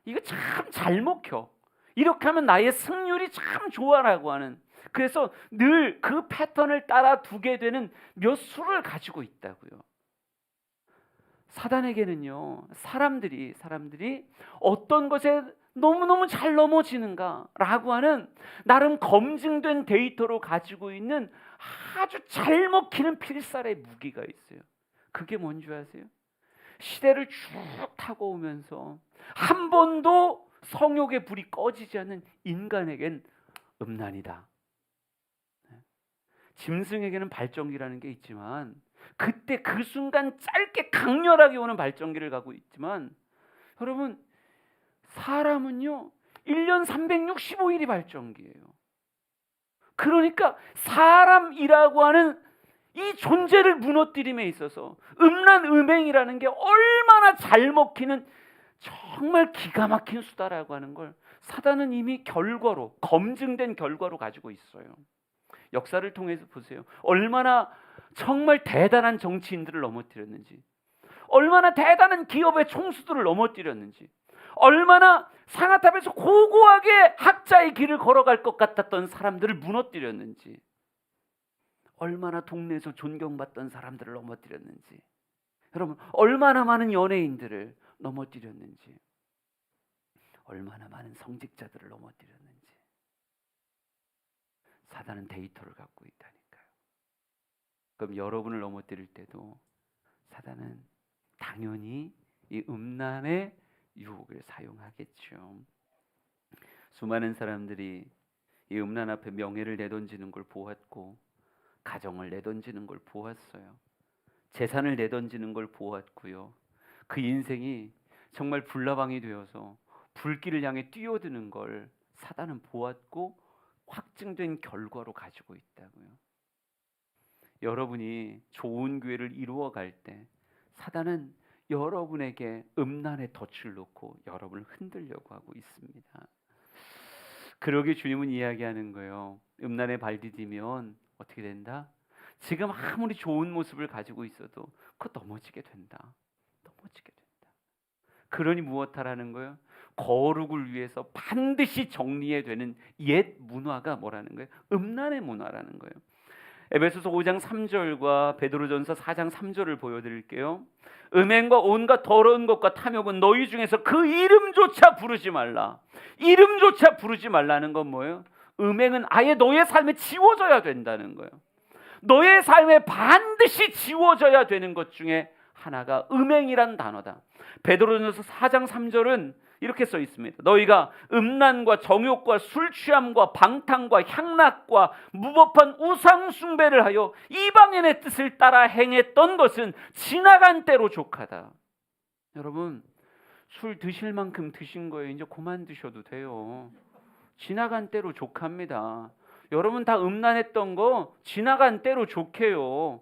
이거 참 잘 먹혀. 이렇게 하면 나의 승률이 참 좋아라고 하는, 그래서 늘 그 패턴을 따라 두게 되는 몇 수를 가지고 있다고요. 사단에게는요, 사람들이 어떤 것에 너무너무 잘 넘어지는가라고 하는 나름 검증된 데이터로 가지고 있는 아주 잘 먹히는 필살의 무기가 있어요. 그게 뭔지 아세요? 시대를 쭉 타고 오면서 한 번도 성욕의 불이 꺼지지 않는 인간에겐 음란이다. 짐승에게는 발전기라는 게 있지만 그때 그 순간 짧게 강렬하게 오는 발전기를 갖고 있지만, 여러분, 사람은요 1년 365일이 발전기예요. 그러니까 사람이라고 하는 이 존재를 무너뜨림에 있어서 음란, 음행이라는 게 얼마나 잘 먹히는 정말 기가 막힌 수다라고 하는 걸 사단은 이미 결과로, 검증된 결과로 가지고 있어요. 역사를 통해서 보세요. 얼마나 정말 대단한 정치인들을 넘어뜨렸는지, 얼마나 대단한 기업의 총수들을 넘어뜨렸는지, 얼마나 상아탑에서 고고하게 학자의 길을 걸어갈 것 같았던 사람들을 무너뜨렸는지, 얼마나 동네에서 존경받던 사람들을 넘어뜨렸는지, 여러분, 얼마나 많은 연예인들을 넘어뜨렸는지, 얼마나 많은 성직자들을 넘어뜨렸는지. 사단은 데이터를 갖고 있다니까요. 그럼 여러분을 넘어뜨릴 때도 사단은 당연히 이 음란의 유혹을 사용하겠죠. 수많은 사람들이 이 음란 앞에 명예를 내던지는 걸 보았고, 가정을 내던지는 걸 보았어요. 재산을 내던지는 걸 보았고요. 그 인생이 정말 불나방이 되어서 불길을 향해 뛰어드는 걸 사단은 보았고 확증된 결과로 가지고 있다고요. 여러분이 좋은 교회를 이루어갈 때 사단은 여러분에게 음란의 덫을 놓고 여러분을 흔들려고 하고 있습니다. 그러게 주님은 이야기하는 거예요. 음란에 발 디디면 어떻게 된다? 지금 아무리 좋은 모습을 가지고 있어도 그거 넘어지게 된다. 넘어지게 된다. 그러니 무엇하라는 거예요? 거룩을 위해서 반드시 정리해야 되는 옛 문화가 뭐라는 거예요? 음란의 문화라는 거예요. 에베소서 5장 3절과 베드로전서 4장 3절을 보여드릴게요. 음행과 온갖 더러운 것과 탐욕은 너희 중에서 그 이름조차 부르지 말라. 이름조차 부르지 말라는 건 뭐예요? 음행은 아예 너의 삶에 지워져야 된다는 거예요. 너의 삶에 반드시 지워져야 되는 것 중에 하나가 음행이란 단어다. 베드로전서 4장 3절은 이렇게 써 있습니다. 너희가 음란과 정욕과 술 취함과 방탕과 향락과 무법한 우상 숭배를 하여 이방인의 뜻을 따라 행했던 것은 지나간 때로 족하다. 여러분, 술 드실 만큼 드신 거예요. 이제 그만 드셔도 돼요. 지나간 때로 족합니다. 여러분 다 음란했던 거 지나간 때로 족해요.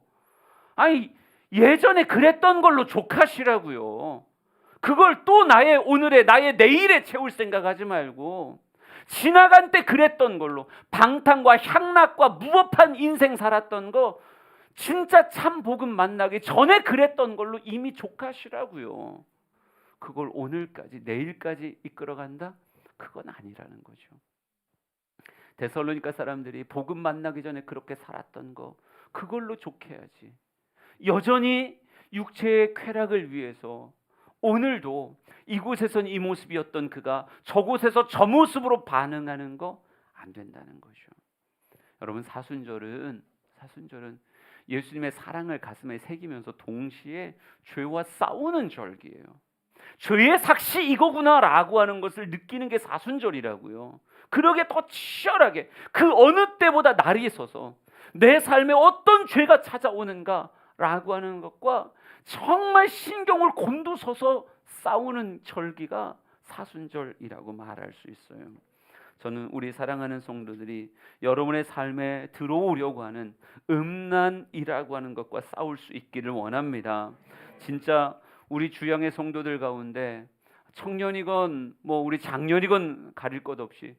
아니, 예전에 그랬던 걸로 족하시라고요. 그걸 또 나의 오늘에 나의 내일에 채울 생각하지 말고 지나간 때 그랬던 걸로 방탕과 향락과 무법한 인생 살았던 거 진짜 참 복음 만나기 전에 그랬던 걸로 이미 족하시라고요. 그걸 오늘까지 내일까지 이끌어간다? 그건 아니라는 거죠. 데살로니가 사람들이 복음 만나기 전에 그렇게 살았던 거 그걸로 족해야지. 여전히 육체의 쾌락을 위해서 오늘도 이곳에선 이 모습이었던 그가 저곳에서 저 모습으로 반응하는 거 안 된다는 거죠. 여러분, 사순절은 예수님의 사랑을 가슴에 새기면서 동시에 죄와 싸우는 절기예요. 죄의 삭시 이거구나라고 하는 것을 느끼는 게 사순절이라고요. 그러게 더 치열하게 그 어느 때보다 날이 서서 내 삶에 어떤 죄가 찾아오는가라고 하는 것과 정말 신경을 곤두서서 싸우는 절기가 사순절이라고 말할 수 있어요. 저는 우리 사랑하는 성도들이 여러분의 삶에 들어오려고 하는 음란이라고 하는 것과 싸울 수 있기를 원합니다. 진짜 우리 주양의 성도들 가운데 청년이건 뭐 우리 장년이건 가릴 것 없이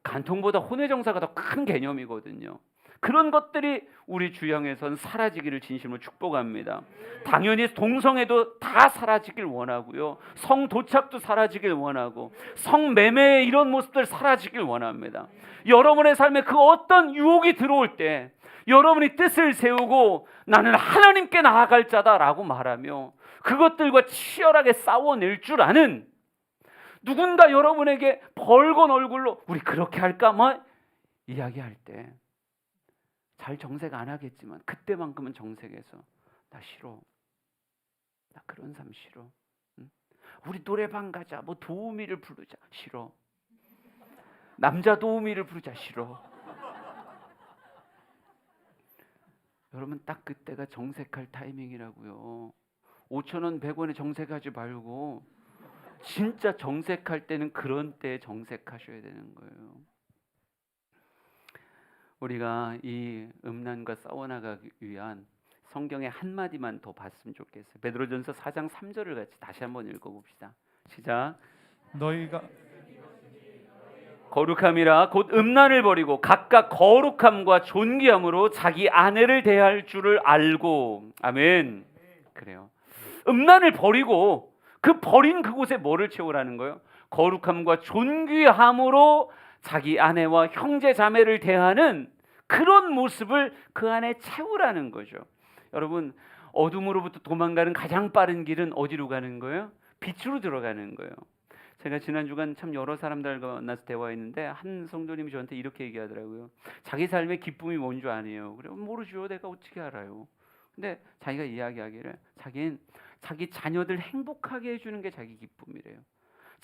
간통보다 혼외정사가 더 큰 개념이거든요. 그런 것들이 우리 주양에선 사라지기를 진심으로 축복합니다. 당연히 동성애도 다 사라지길 원하고요. 성도착도 사라지길 원하고 성매매의 이런 모습들 사라지길 원합니다. 여러분의 삶에 그 어떤 유혹이 들어올 때 여러분이 뜻을 세우고 나는 하나님께 나아갈 자다라고 말하며 그것들과 치열하게 싸워낼 줄 아는 누군가 여러분에게 벌건 얼굴로 우리 그렇게 할까 뭐 이야기할 때 잘 정색 안 하겠지만 그때만큼은 정색해서 나 싫어. 나 그런 삶 싫어. 응? 우리 노래방 가자. 뭐 도우미를 부르자. 싫어. 남자 도우미를 부르자. 싫어. 여러분 딱 그때가 정색할 타이밍이라고요. 5,000원, 100원에 정색하지 말고 진짜 정색할 때는 그런 때에 정색하셔야 되는 거예요. 우리가 이 음란과 싸워나가기 위한 성경의 한마디만 더 봤으면 좋겠어요. 베드로전서 4장 3절을 같이 다시 한번 읽어봅시다. 시작. 너희가 거룩함이라 곧 음란을 버리고 각각 거룩함과 존귀함으로 자기 아내를 대할 줄을 알고. 아멘. 그래요. 음란을 버리고 그 버린 그곳에 뭐를 채우라는 거예요? 거룩함과 존귀함으로 자기 아내와 형제 자매를 대하는 그런 모습을 그 안에 채우라는 거죠. 여러분, 어둠으로부터 도망가는 가장 빠른 길은 어디로 가는 거예요? 빛으로 들어가는 거예요. 제가 지난 주간 참 여러 사람들과 만나서 대화했는데 한 성도님이 저한테 이렇게 얘기하더라고요. 자기 삶의 기쁨이 뭔 줄 아네요. 그래, 모르죠. 내가 어떻게 알아요? 근데 자기가 이야기하기를 자기는 자기 자녀들 행복하게 해주는 게 자기 기쁨이래요.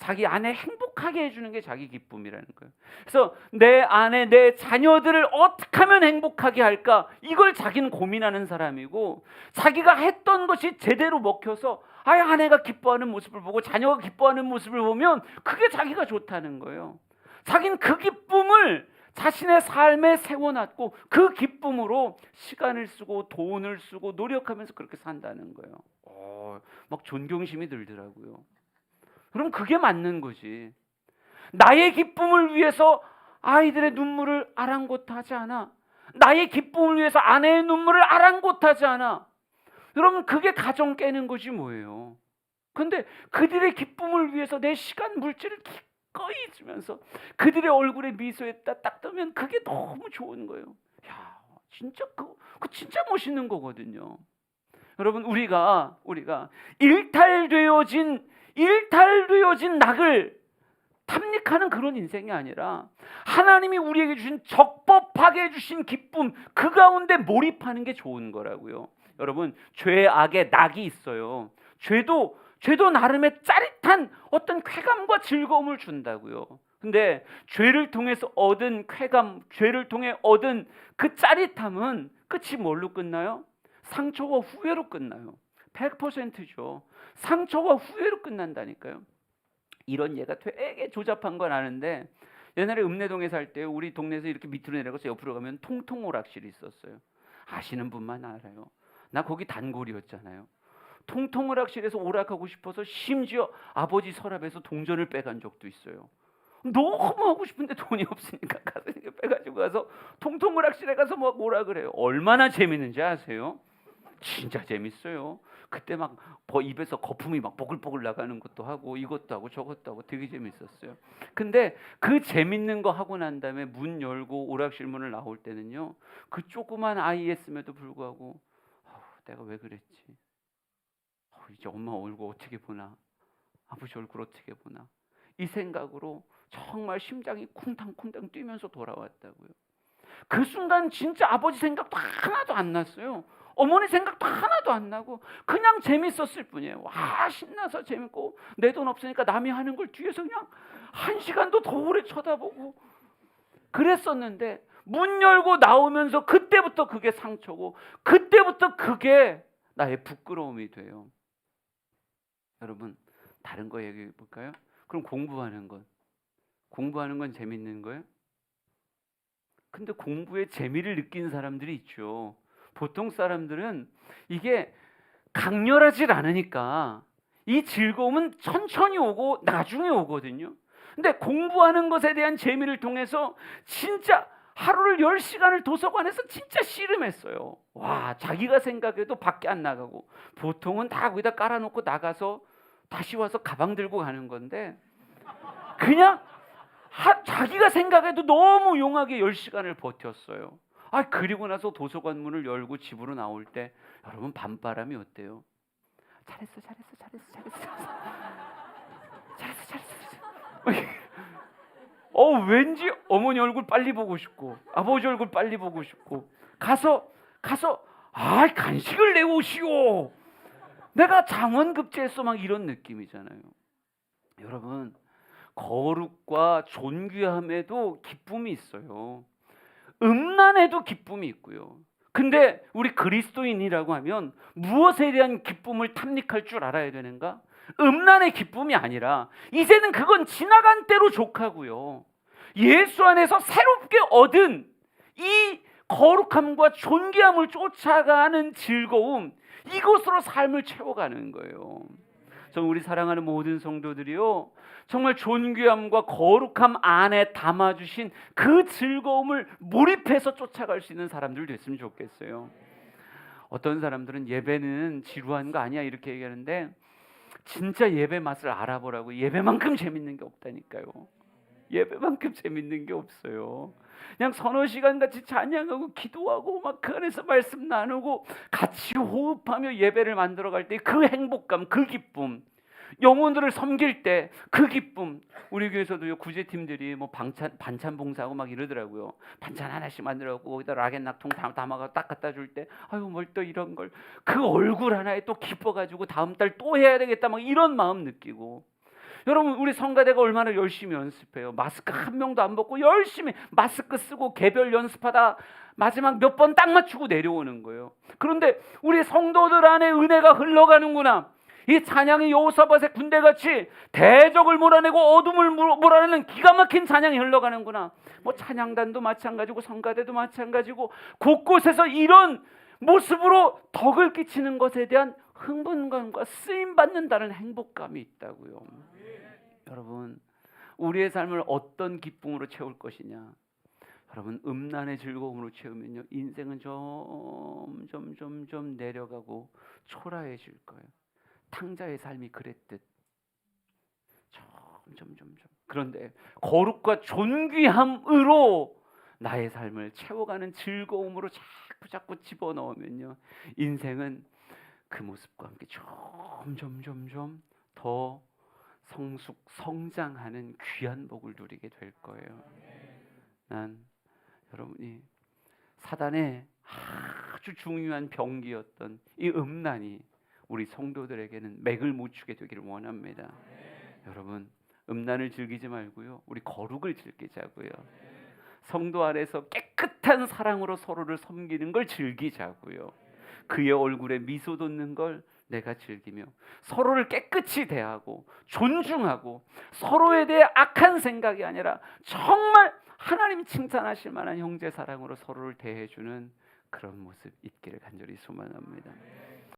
자기 아내 행복하게 해주는 게 자기 기쁨이라는 거예요. 그래서 내 아내, 내 자녀들을 어떻게 하면 행복하게 할까? 이걸 자기는 고민하는 사람이고 자기가 했던 것이 제대로 먹혀서 아내가 기뻐하는 모습을 보고 자녀가 기뻐하는 모습을 보면 그게 자기가 좋다는 거예요. 자기는 그 기쁨을 자신의 삶에 세워놨고 그 기쁨으로 시간을 쓰고 돈을 쓰고 노력하면서 그렇게 산다는 거예요. 막 존경심이 들더라고요. 그럼 그게 맞는 거지. 나의 기쁨을 위해서 아이들의 눈물을 아랑곳하지 않아. 나의 기쁨을 위해서 아내의 눈물을 아랑곳하지 않아. 여러분, 그게 가정 깨는 것이 뭐예요? 근데 그들의 기쁨을 위해서 내 시간 물질을 기꺼이 주면서 그들의 얼굴에 미소에 딱 뜨면 그게 너무 좋은 거예요. 야, 진짜 그 진짜 멋있는 거거든요. 여러분, 우리가 일탈되어진 낙을 탐닉하는 그런 인생이 아니라 하나님이 우리에게 주신 적법하게 주신 기쁨, 그 가운데 몰입하는 게 좋은 거라고요. 여러분, 죄악의 낙이 있어요. 죄도 나름의 짜릿한 어떤 쾌감과 즐거움을 준다고요. 근데 죄를 통해서 얻은 쾌감, 죄를 통해 얻은 그 짜릿함은 끝이 뭘로 끝나요? 상처와 후회로 끝나요. 100%죠. 상처와 후회로 끝난다니까요. 이런 예가 되게 조잡한 건 아는데, 옛날에 읍내동에 살 때 우리 동네에서 이렇게 밑으로 내려가서 옆으로 가면 통통오락실이 있었어요. 아시는 분만 알아요. 나 거기 단골이었잖아요. 통통오락실에서 오락하고 싶어서 심지어 아버지 서랍에서 동전을 빼간 적도 있어요. 너무 하고 싶은데 돈이 없으니까 가서 빼가지고 가서 통통오락실에 가서 막 오락을 해요. 얼마나 재밌는지 아세요? 진짜 재밌어요. 그때 막 입에서 거품이 막 보글보글 나가는 것도 하고 이것도 하고 저것도 하고 되게 재밌었어요. 근데 그 재밌는 거 하고 난 다음에 문 열고 오락실 문을 나올 때는요, 그 조그만 아이였음에도 불구하고 내가 왜 그랬지? 이제 엄마 얼굴 어떻게 보나? 아버지 얼굴 어떻게 보나? 이 생각으로 정말 심장이 쿵탕쿵탕 뛰면서 돌아왔다고요. 그 순간 진짜 아버지 생각도 하나도 안 났어요. 어머니 생각도 하나도 안 나고 그냥 재밌었을 뿐이에요. 와, 신나서 재밌고 내 돈 없으니까 남이 하는 걸 뒤에서 그냥 1시간도 더 오래 쳐다보고 그랬었는데, 문 열고 나오면서 그때부터 그게 상처고 그때부터 그게 나의 부끄러움이 돼요. 여러분, 다른 거 얘기해 볼까요? 그럼 공부하는 건 재밌는 거예요? 근데 공부에 재미를 느끼는 사람들이 있죠. 보통 사람들은 이게 강렬하질 않으니까 이 즐거움은 천천히 오고 나중에 오거든요. 근데 공부하는 것에 대한 재미를 통해서 진짜 하루를 10시간을 도서관에서 진짜 씨름했어요. 와, 자기가 생각해도 밖에 안 나가고, 보통은 다 거기다 깔아놓고 나가서 다시 와서 가방 들고 가는 건데, 그냥 자기가 생각해도 너무 용하게 10시간을 버텼어요. 그리고 나서 도서관 문을 열고 집으로 나올 때 여러분, 밤바람이 어때요? 잘했어. 왠지 어머니 얼굴 빨리 보고 싶고 아버지 얼굴 빨리 보고 싶고 가서 간식을 내오시오. 내가 장원급제했어, 막 이런 느낌이잖아요. 여러분, 거룩과 존귀함에도 기쁨이 있어요. 음란에도 기쁨이 있고요. 근데 우리 그리스도인이라고 하면 무엇에 대한 기쁨을 탐닉할 줄 알아야 되는가? 음란의 기쁨이 아니라 이제는 그건 지나간 때로 족하고요. 예수 안에서 새롭게 얻은 이 거룩함과 존귀함을 쫓아가는 즐거움, 이것으로 삶을 채워가는 거예요. 저는 우리 사랑하는 모든 성도들이요, 정말 존귀함과 거룩함 안에 담아주신 그 즐거움을 몰입해서 쫓아갈 수 있는 사람들 됐으면 좋겠어요. 어떤 사람들은 예배는 지루한 거 아니야 이렇게 얘기하는데, 진짜 예배 맛을 알아보라고. 예배만큼 재밌는 게 없다니까요. 예배만큼 재밌는 게 없어요. 그냥 서너 시간 같이 찬양하고 기도하고 막 그 안에서 말씀 나누고 같이 호흡하며 예배를 만들어갈 때 그 행복감, 그 기쁨, 영혼들을 섬길 때 그 기쁨. 우리 교회에서도요, 구제팀들이 뭐 반찬 봉사하고 막 이러더라고요. 반찬 하나씩 만들어갖고 거기다 락앤락통 담아가 딱 갖다 줄 때, 뭘 또 이런 걸, 그 얼굴 하나에 또 기뻐가지고 다음 달 또 해야 되겠다, 막 이런 마음 느끼고. 여러분, 우리 성가대가 얼마나 열심히 연습해요. 마스크 한 명도 안 벗고 열심히 마스크 쓰고 개별 연습하다 마지막 몇 번 딱 맞추고 내려오는 거예요. 그런데 우리 성도들 안에 은혜가 흘러가는구나. 이 찬양이 여호사밧의 군대같이 대적을 몰아내고 어둠을 몰아내는 기가 막힌 찬양이 흘러가는구나. 뭐 찬양단도 마찬가지고 성가대도 마찬가지고 곳곳에서 이런 모습으로 덕을 끼치는 것에 대한 흥분감과 쓰임받는다는 행복감이 있다고요. 여러분, 우리의 삶을 어떤 기쁨으로 채울 것이냐? 여러분, 음란의 즐거움으로 채우면요, 인생은 점점 내려가고 초라해질 거예요. 탕자의 삶이 그랬듯 점점. 그런데 거룩과 존귀함으로 나의 삶을 채워가는 즐거움으로 자꾸 집어넣으면요, 인생은 그 모습과 함께 점점 더 성장하는 귀한 복을 누리게 될 거예요. 난 여러분이 사단의 아주 중요한 병기였던 이 음란이 우리 성도들에게는 맥을 못 추게 되기를 원합니다. 여러분, 음란을 즐기지 말고요, 우리 거룩을 즐기자고요. 성도 안에서 깨끗한 사랑으로 서로를 섬기는 걸 즐기자고요. 그의 얼굴에 미소 돋는 걸 내가 즐기며 서로를 깨끗이 대하고 존중하고 서로에 대해 악한 생각이 아니라 정말 하나님이 칭찬하실 만한 형제 사랑으로 서로를 대해주는 그런 모습 있기를 간절히 소망합니다.